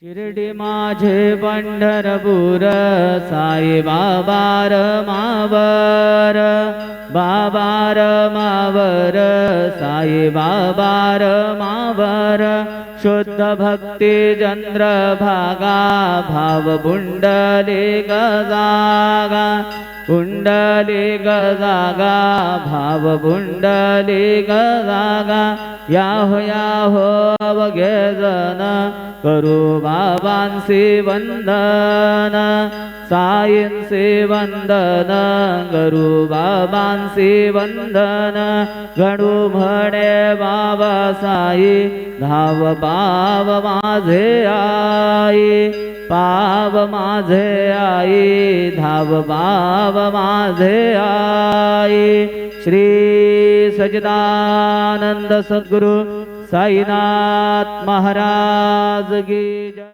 शिर्डी माझे पंढरपूर साई बाबा रमावर, बाबा रमावर साई बाबा रमावर। शुद्ध भक्ती चंद्रभागा भाव पुंडलिक जागा, पुंडलिक जागा भाव पुंडलिक जागा। याहो याहो अवघे जन करू बाबांसी वंदन, साईंसी वंदन करू बाबांसी वंदन। गणू म्हणे बाबा साई धाव पाव माझे आई, पाव माझे आई धाव पाव माझे आई। श्री सच्चिदानंद सद्गुरु साईनाथ महाराज की जय।